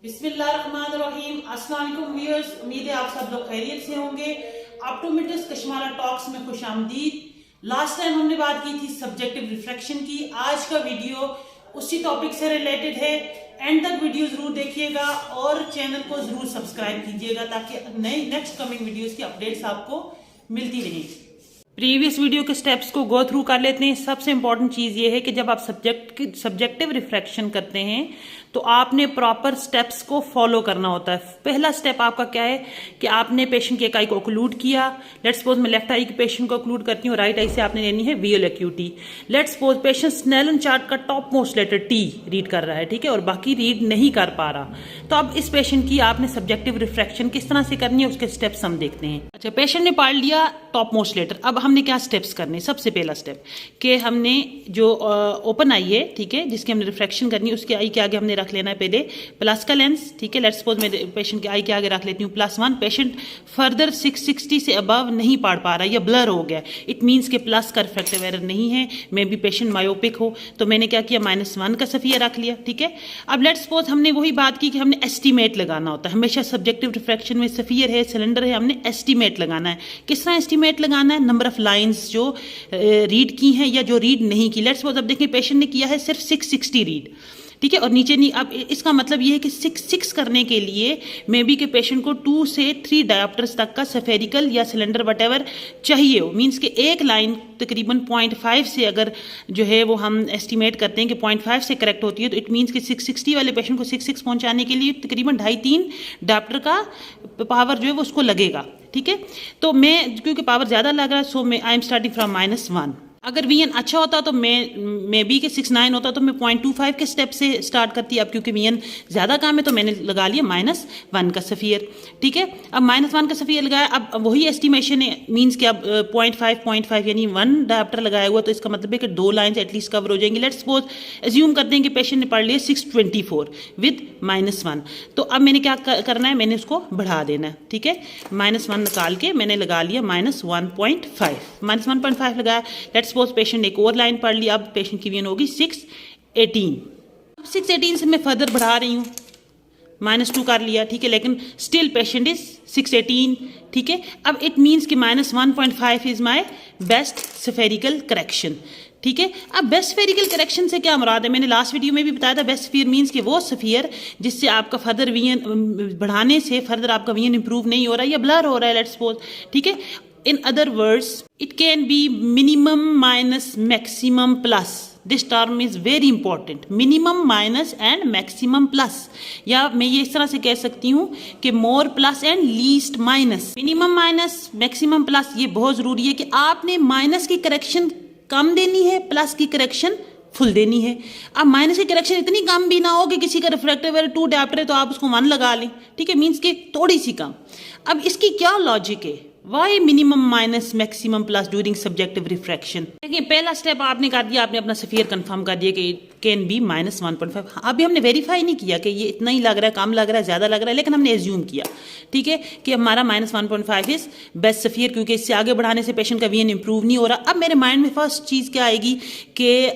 बिस्मिल्लाहिर्रहमानिर्रहीम। अस्सलाम वालेकुम व्यूअर्स, उम्मीद है आप सब लोग खैरियत से होंगे। ऑप्टोमेट्रिक्स कश्माला टॉक्स में खुश आमदीद। लास्ट टाइम हमने बात की थी सब्जेक्टिव रिफ्रैक्शन की। आज का वीडियो उसी टॉपिक से रिलेटेड है। एंड तक वीडियो जरूर देखिएगा और चैनल को जरूर सब्सक्राइब कीजिएगा ताकि नई नेक्स्ट कमिंग वीडियोस की अपडेट्स आपको मिलती रहें। प्रीवियस वीडियो के स्टेप्स को गो थ्रू कर लेते हैं। सबसे इंपॉर्टेंट चीज ये है कि जब आप सब्जेक्टिव रिफ्रैक्शन करते हैं तो आपने प्रॉपर स्टेप्स को फॉलो करना होता है। पहला स्टेप आपका क्या है कि आपने पेशेंट की एक आई को ओक्लूड किया। लेट्स सपोज मैं लेफ्ट आई के पेशेंट को ओक्लूड करती हूँ, राइट आई से आपने लेनी है visual acuity. Let's suppose patient Snellen chart का top most letter T read कर रहा है, ठीक है, और बाकी रीड नहीं कर पा रहा। तो अब इस पेशेंट की आपने सब्जेक्टिव रिफ्रैक्शन किस तरह से करनी है उसके स्टेप्स हम देखते हैं। अच्छा, पेशेंट ने पढ़ लिया टॉप मोस्ट लेटर। अब हमने क्या स्टेप्स करने, सबसे पहला स्टेप कि हमने जो ओपन आई है, ठीक है, जिसकी हमने रिफ्रैक्शन करनी है, उसके आई के आगे हमने रख लेना है पहले प्लस का लेंस, ठीक है। लेट्स सपोज मैं पेशेंट के आई के आगे रख लेती हूँ +1। पेशेंट फर्दर 660 से अबव नहीं पढ़ पा रहा, या ब्लर हो गया, इट मीन्स के प्लस का रिफ्रैक्टिव एरर नहीं है। मे बी पेशेंट मायोपिक हो, तो मैंने क्या किया, -1 का सफिया रख लिया, ठीक है। अब लेट्स सपोज हमने वही बात की कि हमने एस्टीमेट लगाना होता है हमेशा सब्जेक्टिव रिफ्रैक्शन में। सफियर है, सिलेंडर है, हमने एस्टीमेट लगाना है। किस तरह एस्टीमेट लगाना है? नंबर ऑफ लाइंस जो रीड की हैं या जो रीड नहीं की। लेट्स सपोज अब देखिए पेशेंट ने किया है सिर्फ 660 रीड, ठीक है, और नीचे नहीं। अब इसका मतलब ये है कि 6 करने के लिए मे बी के पेशेंट को 2 से 3 डायोप्टर्स तक का सफेरिकल या सिलेंडर वटेवर चाहिए हो। मीन्स कि एक लाइन तकरीबन 0.5 से अगर जो है वो हम एस्टिमेट करते हैं कि 0.5 से करेक्ट होती है, तो इट मीन्स कि 660 वाले पेशेंट को 6 पहुंचाने के लिए तकरीबन 2.5-3 डायोप्टर का पावर जो है वो उसको लगेगा, ठीक है। तो मैं क्योंकि पावर ज़्यादा लग रहा है, सो मैं आई एम स्टार्टिंग फ्रॉम -1। अगर वीएन अच्छा होता तो मैं बी के 69 होता तो मैं 0.25 के स्टेप से स्टार्ट करती। अब क्योंकि वीएन ज़्यादा काम है तो मैंने लगा लिया -1 का सफियर, ठीक है। अब -1 का सफियर लगाया। अब वही एस्टिमेशन है, मीन्स कि अब 0.5 यानी 1 डायोप्टर लगाया हुआ, तो इसका मतलब है कि 2 लाइन्स एटलीस्ट कवर हो जाएंगी। लेट्स सपोज एज्यूम करते हैं कि पेशेंट ने पढ़ लिया 624 विद -1। तो अब मैंने क्या करना है, मैंने उसको बढ़ा देना है, ठीक है। -1 निकाल के मैंने लगा लिया -1.5 लगाया। लेट्स सपोज पेशेंट ने एक और लाइन पढ़ ली। अब पेशेंट की वीएन होगी 618। 618 से मैं फर्दर बढ़ा रही हूँ, -2 कर लिया, ठीक है, लेकिन स्टिल पेशेंट इज 618, ठीक है। अब इट मीन्स कि -1.5 is my best spherical correction, ठीक है। अब बेस्ट स्फेरिकल करेक्शन से क्या मुराद है? मैंने लास्ट वीडियो में भी बताया था, बेस्ट स्फीयर मीन्स कि वो स्फीयर जिससे आपका फर्दर वीएन बढ़ाने से फर्दर आपका वीएन इंप्रूव नहीं हो रहा है या ब्लर हो रहा है, लेट्स सपोज, ठीक है। In other words, it can be minimum minus maximum plus. This term is very important. Minimum minus and maximum plus. या मैं ये इस तरह से कह सकती हूँ कि more plus and least minus. Minimum minus, maximum plus, ये बहुत ज़रूरी है कि आपने माइनस की करेक्शन कम देनी है, प्लस की करेक्शन फुल देनी है। अब माइनस की करेक्शन इतनी कम भी ना हो कि किसी का रिफ्रैक्टिव एरर 2 डायोप्टर है तो आप उसको 1 लगा लें, ठीक है, मीन्स कि थोड़ी सी कम। अब इसकी क्या लॉजिक है? Why minimum minus maximum plus during subjective refraction? देखिए, पहला स्टेप आपने कर दिया, आपने अपना सफियर कंफर्म कर दिया कि कैन बी -1.5। अभी हमने वेरीफाई नहीं किया कि ये इतना ही लग रहा है, कम लग रहा है, ज़्यादा लग रहा है, लेकिन हमने एज्यूम किया, ठीक है, कि हमारा -1.5 इज बेस्ट सफियर, क्योंकि इससे आगे बढ़ाने से पेशेंट का वीएन इंप्रूव नहीं हो रहा। अब मेरे माइंड में फर्स्ट चीज़ क्या आएगी कि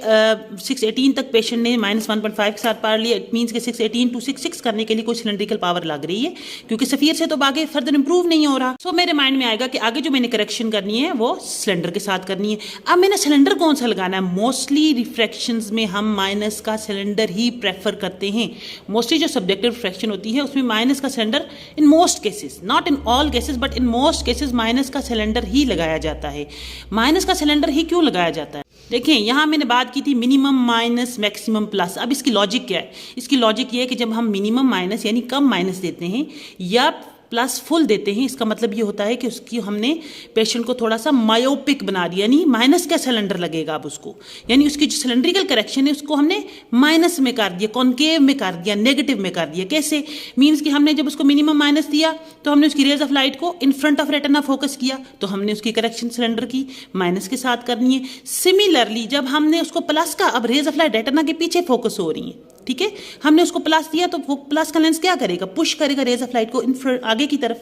618 तक पेशेंट ने -1.5 के साथ पढ़ लिया। इट मीन्स कि 618 to 6 करने के लिए कोई सिलेंड्रिकल पावर लग रही है, क्योंकि सफियर से तो आगे फर्दर इंप्रूव नहीं हो रहा। सो मेरे माइंड में आएगा कि आगे जो मैंने करेक्शन करनी है वो सिलेंडर के साथ करनी है। अब मैंने सिलेंडर कौन सा लगाना है? मोस्टली रिफ्रैक्शंस में हम माइनस का सिलेंडर ही प्रेफर करते हैं। मोस्टली जो सब्जेक्टिव रिफ्रैक्शन होती है उसमें माइनस का cylinder, in most cases, not in all cases but in most cases, minus का सिलेंडर ही लगाया जाता है। माइनस का सिलेंडर ही क्यों लगाया जाता है? देखिए, यहाँ मैंने बात की थी मिनिमम माइनस मैक्सिमम प्लस। अब इसकी लॉजिक क्या है? इसकी लॉजिक ये है कि जब हम मिनिमम माइनस यानी कम माइनस देते हैं या प्लस फुल देते हैं, इसका मतलब ये होता है कि उसकी हमने पेशेंट को थोड़ा सा मायोपिक बना दिया, यानी माइनस का सिलेंडर लगेगा अब उसको, यानी उसकी जो सिलेंड्रिकल करेक्शन है उसको हमने माइनस में कर दिया, कॉन्केव में कर दिया, नेगेटिव में कर दिया। कैसे? मीन्स कि हमने जब उसको मिनिमम माइनस दिया तो हमने उसकी रेज ऑफ लाइट को in front of retina focus किया, तो हमने उसकी करेक्शन सिलेंडर की माइनस के साथ करनी है। सिमिलरली जब हमने उसको प्लस का, अब रेज ऑफ लाइट रेटिना के पीछे फोकस हो रही है, ठीक है, हमने उसको प्लस दिया तो वो प्लस का लेंस क्या करेगा? पुश करेगा रेज ऑफ लाइट को आगे की तरफ,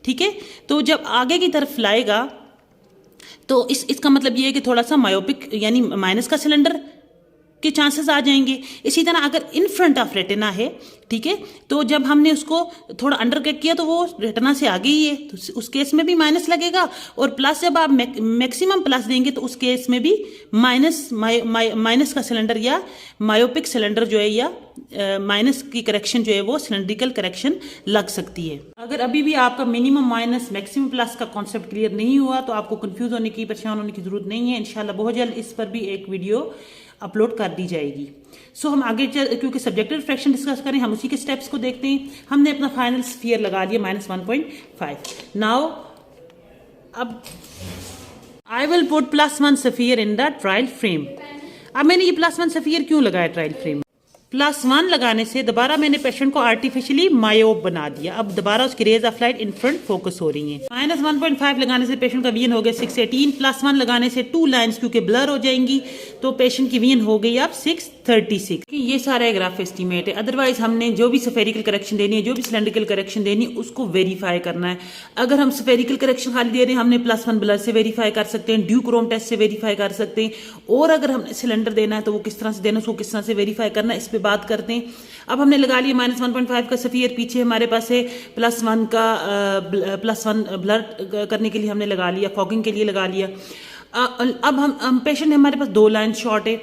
ठीक है। तो जब आगे की तरफ लाएगा तो इसका मतलब ये है कि थोड़ा सा मायोपिक यानी माइनस का सिलेंडर के चांसेस आ जाएंगे। इसी तरह अगर इन फ्रंट ऑफ रेटिना है, ठीक है, तो जब हमने उसको थोड़ा अंडर कट किया तो वो रेटिना से आगे ही है, तो उस केस में भी माइनस लगेगा। और प्लस जब आप मैक्सिमम प्लस देंगे तो उस केस में भी माइनस का सिलेंडर या मायोपिक सिलेंडर जो है या माइनस की करेक्शन जो है वो सिलेंड्रिकल करेक्शन लग सकती है। अगर अभी भी आपका मिनिमम माइनस मैक्सिमम प्लस का कॉन्सेप्ट क्लियर नहीं हुआ तो आपको कंफ्यूज होने की, परेशान होने की जरूरत नहीं है। इंशाल्लाह बहुत जल्द इस पर भी एक वीडियो अपलोड कर दी जाएगी। सो हम आगे क्योंकि सब्जेक्टिव रिफ्रैक्शन डिस्कस करें, हम उसी के स्टेप्स को देखते हैं। हमने अपना फाइनल स्फीयर लगा दिया -1.5। नाउ अब I will put +1 sphere in the trial frame. अब मैंने ये +1 स्फीयर क्यों लगाया ट्रायल फ्रेम? +1 लगाने से दोबारा मैंने पेशेंट को आर्टिफिशियली मायोप बना दिया। अब दोबारा उसकी rays of light in front focus हो रही हैं। -1.5 लगाने से पेशेंट का विजन हो गया 618, +1 लगाने से 2 लाइंस क्योंकि ब्लर हो जाएंगी तो पेशेंट की विजन हो गई अब 636। ये सारा ग्राफ एस्टीमेट है, अदरवाइज हमने जो भी स्फेरिकल करेक्शन देनी है, जो भी सिलेंड्रिकल करेक्शन देनी है, उसको वेरीफाई करना है। अगर हम स्फेरिकल करेक्शन खाली दे रहे हैं, हमने +1 ब्लर से वेरीफाई कर सकते हैं, ड्यूक्रोम टेस्ट से वेरीफाई कर सकते हैं। और अगर हमने सिलेंडर देना है तो वो किस तरह से देना, उसको किस तरह से वेरीफाई करना है, इस पे बात करते हैं। अब हमने लगा लिया -1.5 का स्फीयर, पीछे हमारे पास है +1 का +1 ब्लर करने के लिए हमने लगा लिया, फॉगिंग के लिए लगा लिया। अब हम पेशेंट हमारे पास 2 लाइन शॉर्ट है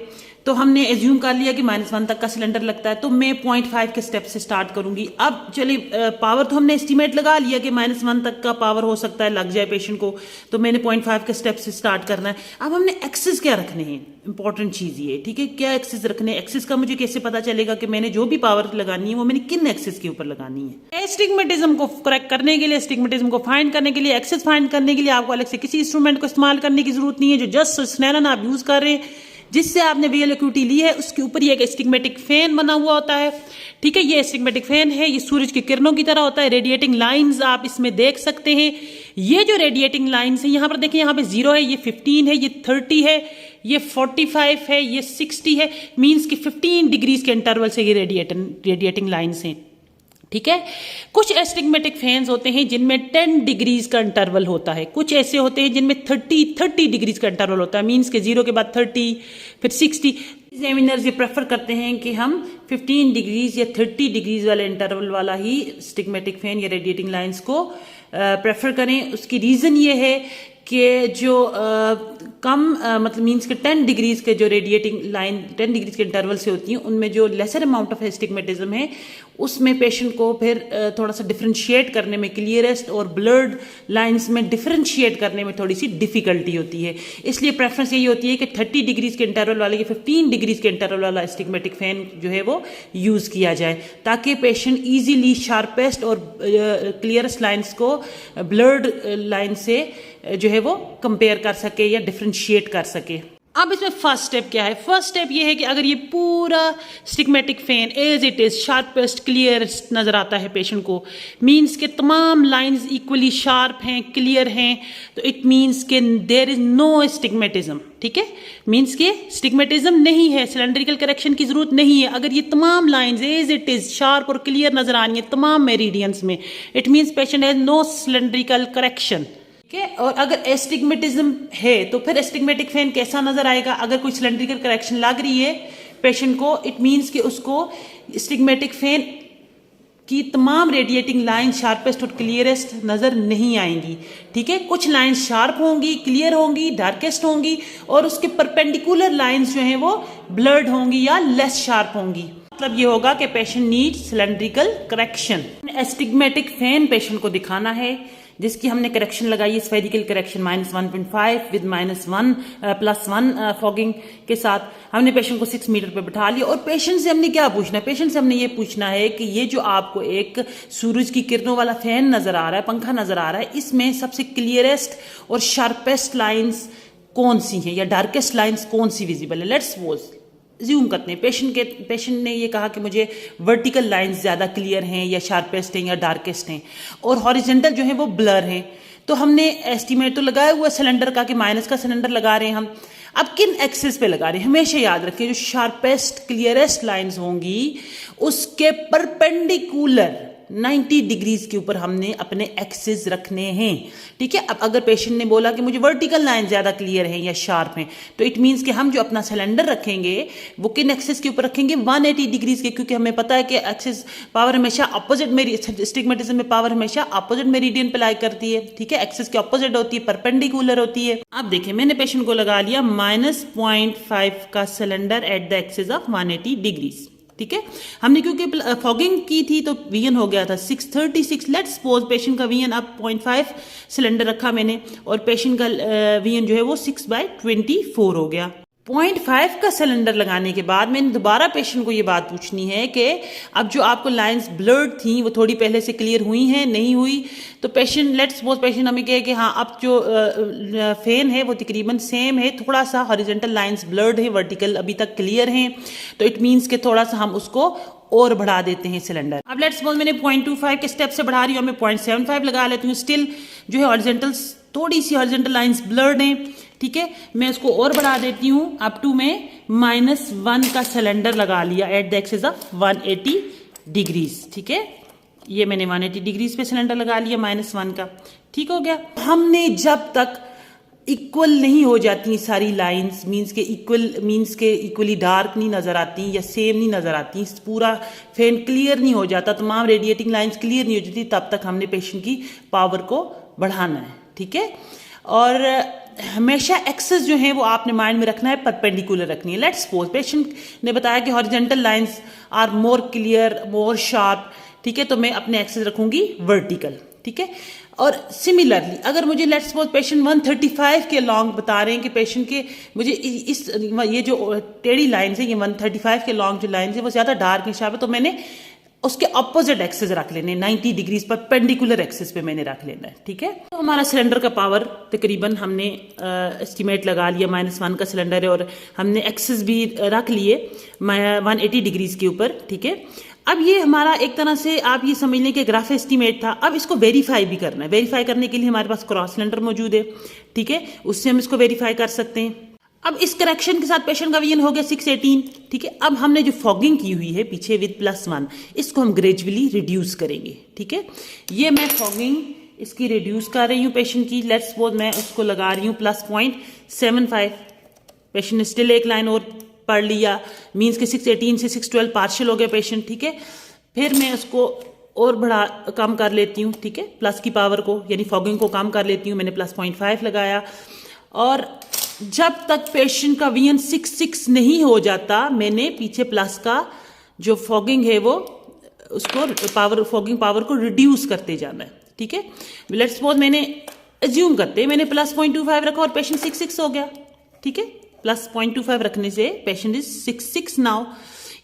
तो हमने एज्यूम कर लिया कि -1 तक का सिलेंडर लगता है, तो मैं 0.5 के स्टेप से स्टार्ट करूंगी। अब चलिए पावर तो हमने एस्टीमेट लगा लिया कि -1 तक का पावर हो सकता है लग जाए पेशेंट को, तो मैंने 0.5 के स्टेप से स्टार्ट करना है। अब हमने एक्सिस क्या रखने हैं, इंपॉर्टेंट चीज ये, ठीक है, क्या एक्सिस रखने हैं। एक्सिस का मुझे कैसे पता चलेगा कि मैंने जो भी पावर लगानी है वो मैंने किन एक्सिस के ऊपर लगानी है। एस्टिग्मेटिज्म को करेक्ट करने के लिए, एस्टिग्मेटिज्म को फाइंड करने के लिए, एक्सिस फाइंड करने के लिए आपको अलग से किसी इंस्ट्रूमेंट को इस्तेमाल करने की जरूरत नहीं है। जो जस्ट स्नेलन आप यूज कर रहे हैं, जिससे आपने विजुअल एक्यूटी ली है, उसके ऊपर ये एक एस्टिग्मेटिक फैन बना हुआ होता है, ठीक है। ये एस्टिग्मेटिक फैन है, ये सूरज की किरणों की तरह होता है। रेडिएटिंग लाइंस आप इसमें देख सकते हैं। ये जो रेडिएटिंग लाइंस है, यहाँ पर देखिए, यहाँ पे 0 है, ये 15 है, ये 30 है, ये 45 है, ये 60 है। मीन्स कि 15 डिग्रीज के इंटरवल से ये रेडिएटिंग लाइंस हैं, ठीक है। कुछ एस्टिग्मेटिक फैंस होते हैं जिनमें 10 डिग्रीज का इंटरवल होता है, कुछ ऐसे होते हैं जिनमें 30 डिग्रीज का इंटरवल होता है। मींस के 0 के बाद 30, फिर 60। एग्जामिनर्स ये प्रेफर करते हैं कि हम 15 डिग्रीज या 30 डिग्रीज वाले इंटरवल वाला ही एस्टिग्मेटिक फैन या रेडिएटिंग लाइंस को प्रेफर करें। उसकी रीजन ये है कि जो कम मतलब मीन्स के 10 डिग्रीज के जो रेडिएटिंग लाइन 10 डिग्रीज के इंटरवल से होती हैं, उनमें जो लेसर अमाउंट ऑफ एस्टिग्मेटिज्म है, उसमें पेशेंट को फिर थोड़ा सा डिफरेंशिएट करने में, क्लियरेस्ट और ब्लर्ड लाइंस में डिफरेंशिएट करने में थोड़ी सी डिफिकल्टी होती है। इसलिए प्रेफरेंस यही होती है कि 30 डिग्रीज के इंटरवल वाले या 15 डिग्रीज के इंटरवल वाला एस्टिग्मेटिक फैन जो है वो यूज किया जाए, ताकि पेशेंट इजीली शार्पेस्ट और क्लियरेस्ट लाइंस को ब्लर्ड लाइन से जो है वो कंपेयर कर सके या डिफरेंशिएट कर सके। अब इसमें फर्स्ट स्टेप क्या है? फर्स्ट स्टेप ये है कि अगर ये पूरा stigmatic fan as it is sharpest clearest नजर आता है पेशेंट को, मींस के तमाम लाइंस इक्वली शार्प हैं, क्लियर हैं, तो इट मींस के देयर इज नो स्टिग्मेटिज्म, ठीक है। मींस के स्टिग्मेटिज्म नहीं है, सिलेंड्रिकल करेक्शन की जरूरत नहीं है। अगर ये तमाम lines as it is sharp और क्लियर नजर आ रही है तमाम मेरिडियंस में, it means patient has no cylindrical correction, ठीक है। और अगर एस्टिग्मेटिज्म है तो फिर एस्टिग्मेटिक फैन कैसा नजर आएगा? अगर कोई सिलेंड्रिकल करेक्शन लग रही है पेशेंट को, इट मींस कि उसको स्टिग्मेटिक फैन की तमाम रेडिएटिंग लाइन शार्पेस्ट और क्लियरेस्ट नजर नहीं आएंगी, ठीक है। कुछ लाइंस शार्प होंगी, क्लियर होंगी, डार्केस्ट होंगी, और उसके परपेंडिकुलर लाइंस जो हैं वो ब्लर्ड होंगी या लेस शार्प होंगी। मतलब ये होगा कि patient need cylindrical correction. Astigmatic fan patient को दिखाना है जिसकी हमने करेक्शन लगाई, स्फेरिकल करेक्शन -1.5 विद +1 फॉगिंग के साथ। हमने पेशेंट को 6 मीटर पे बिठा लिया और पेशेंट से हमने क्या पूछना है? पेशेंट से हमने ये पूछना है कि ये जो आपको एक सूरज की किरणों वाला फैन नजर आ रहा है, पंखा नजर आ रहा है, इसमें सबसे क्लियरेस्ट और शार्पेस्ट लाइंस कौन सी हैं या डार्केस्ट लाइंस कौन सी विजिबल है? लेट्स सपोज ज्यूम करते हैं पेशेंट ने ये कहा कि मुझे वर्टिकल लाइंस ज़्यादा क्लियर हैं या शार्पेस्ट हैं या डार्केस्ट हैं, और हॉरिजेंटल जो है वो ब्लर हैं। तो हमने एस्टीमेट तो लगाया हुआ सिलेंडर का कि माइनस का सिलेंडर लगा रहे हैं हम। अब किन एक्सिस पे लगा रहे हैं? हमेशा याद रखें, जो शार्पेस्ट क्लियरेस्ट लाइंस होंगी उसके परपेंडिकुलर, 90 डिग्रीज के ऊपर हमने अपने एक्सेस रखने हैं। ठीक है, अब अगर पेशेंट ने बोला कि मुझे वर्टिकल लाइन ज्यादा क्लियर है या शार्प है, तो इट मींस कि हम जो अपना सिलेंडर रखेंगे वो किन एक्सेस के ऊपर रखेंगे, 180 डिग्रीज के, क्योंकि हमें पता है कि एक्सेस पावर हमेशा अपोजिट स्टिग्मेटिज्म में पावर हमेशा अपोजिट मेरिडियन पे लाई करती है। ठीक है, एक्सेस के अपोजिट होती है, परपेंडिकुलर होती है। अब देखिए मैंने पेशेंट को लगा लिया -0.5 का cylinder at the axis of 180 degrees. ठीक है, हमने क्योंकि फॉगिंग की थी तो वीएन हो गया था 636। लेट्स सपोज पेशेंट का वीएन अब 0.5 सिलेंडर रखा मैंने और पेशेंट का वीएन जो है वो 6/24 हो गया। 0.5 का सिलेंडर लगाने के बाद मैंने दोबारा पेशेंट को ये बात पूछनी है कि अब जो आपको लाइंस ब्लर्ड थी वो थोड़ी पहले से क्लियर हुई हैं, नहीं हुई? तो पेशेंट लेट्स सपोज पेशेंट हमें कहे कि हाँ अब जो फेन है वो तकरीबन सेम है, थोड़ा सा हॉरिजॉन्टल लाइंस ब्लर्ड है, वर्टिकल अभी तक क्लियर हैं, तो इट मीन्स कि थोड़ा सा हम उसको और बढ़ा देते हैं सिलेंडर। अब लेट्स सपोज मैंने 0.25 के स्टेप से बढ़ा रही हूँ, मैं 0.75 लगा लेती हूँ। स्टिल जो है हॉरिजॉन्टल थोड़ी सी हॉरिजॉन्टल लाइंस ब्लर्ड हैं। ठीक है, मैं उसको और बढ़ा देती हूँ अप टू में -1 का सिलेंडर लगा लिया at the axis of 180 degrees. ठीक है, ये मैंने 180 डिग्रीज पे सिलेंडर लगा लिया -1 का। ठीक हो गया। हमने जब तक इक्वल नहीं हो जाती सारी लाइंस, मींस के इक्वली डार्क नहीं नजर आती या सेम नहीं नजर आती, पूरा फैन क्लियर नहीं हो जाता, तमाम रेडिएटिंग लाइंस क्लियर नहीं हो जाती, तब तक हमने पेशेंट की पावर को बढ़ाना है। ठीक है, और हमेशा एक्सेस जो है वो आपने माइंड में रखना है, परपेंडिकुलर रखनी है। लेट्स सपोज पेशेंट ने बताया कि horizontal lines are more clear, more sharp. ठीक है, तो मैं अपने एक्सेस रखूंगी वर्टिकल। ठीक है, और सिमिलरली अगर मुझे लेट्स सपोज पेशेंट 135 के लॉन्ग बता रहे हैं कि पेशेंट के मुझे ये जो टेढ़ी लाइंस है, ये 135 के लॉन्ग जो लाइंस है वो ज्यादा डार्क है, शार्प है, तो मैंने उसके अपोजिट एक्सेस रख लेने, 90 डिग्रीज पर पेंडिकुलर एक्सेस पे मैंने रख लेना है। ठीक है, तो हमारा सिलेंडर का पावर तकरीबन हमने एस्टिमेट लगा लिया, -1 का सिलेंडर है और हमने एक्सेस भी रख लिए 180 डिग्रीज के ऊपर। ठीक है, अब ये हमारा एक तरह से आप ये समझ लें कि ग्राफ एस्टिमेट था। अब इसको वेरीफाई भी करना है। वेरीफाई करने के लिए हमारे पास क्रॉस सिलेंडर मौजूद है। ठीक है, उससे हम इसको वेरीफाई कर सकते हैं। अब इस करेक्शन के साथ पेशेंट का वीएन हो गया 618। ठीक है, अब हमने जो फॉगिंग की हुई है पीछे विद +1, इसको हम ग्रेजुअली रिड्यूस करेंगे। ठीक है, ये मैं फॉगिंग इसकी रिड्यूस कर रही हूँ पेशेंट की। लेट्स सपोज मैं उसको लगा रही हूँ +0.75। पेशेंट ने स्टिल एक लाइन और पढ़ लिया, मीन्स के 618 से 612 पार्शियल हो गया पेशेंट। ठीक है, फिर मैं उसको और कम कर लेती हूँ। ठीक है, प्लस की पावर को यानी फॉगिंग को कम कर लेती हूँ। मैंने +0.5 लगाया और जब तक पेशेंट का वीएन 66 नहीं हो जाता मैंने पीछे प्लस का जो फॉगिंग है वो उसको फॉगिंग पावर को रिड्यूस करते जाना है। ठीक है, लेट्स सपोज मैंने एज्यूम करते हैं मैंने +0.25 रखा और पेशेंट 66 हो गया। ठीक है, +0.25 रखने से patient is 66 now.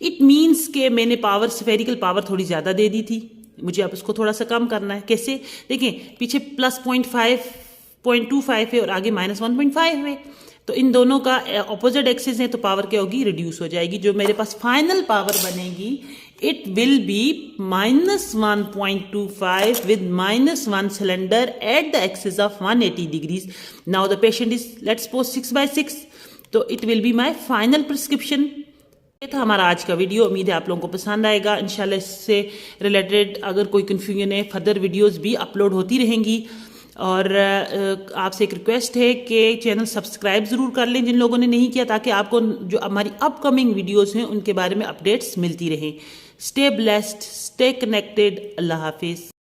It means के मैंने स्फेरिकल पावर थोड़ी ज्यादा दे दी थी, मुझे अब उसको थोड़ा सा कम करना है। कैसे? देखिए पीछे +0.25 है और आगे -1.5 है, तो इन दोनों का ऑपोजिट एक्सिस है, तो पावर क्या होगी? रिड्यूस हो जाएगी। जो मेरे पास फाइनल पावर बनेगी it will be -1.25 with -1 cylinder at the axis of 180 degrees. Now the patient is let's suppose 6/6, तो it will be my final prescription. ये था हमारा आज का वीडियो। उम्मीद है आप लोगों को पसंद आएगा। इंशाल्लाह इससे रिलेटेड अगर कोई कन्फ्यूजन है, फर्दर वीडियोस भी अपलोड होती रहेंगी। और आपसे एक रिक्वेस्ट है कि चैनल सब्सक्राइब ज़रूर कर लें जिन लोगों ने नहीं किया, ताकि आपको जो हमारी अपकमिंग वीडियोस हैं उनके बारे में अपडेट्स मिलती रहें। Stay blessed, stay connected. अल्लाह हाफिज़।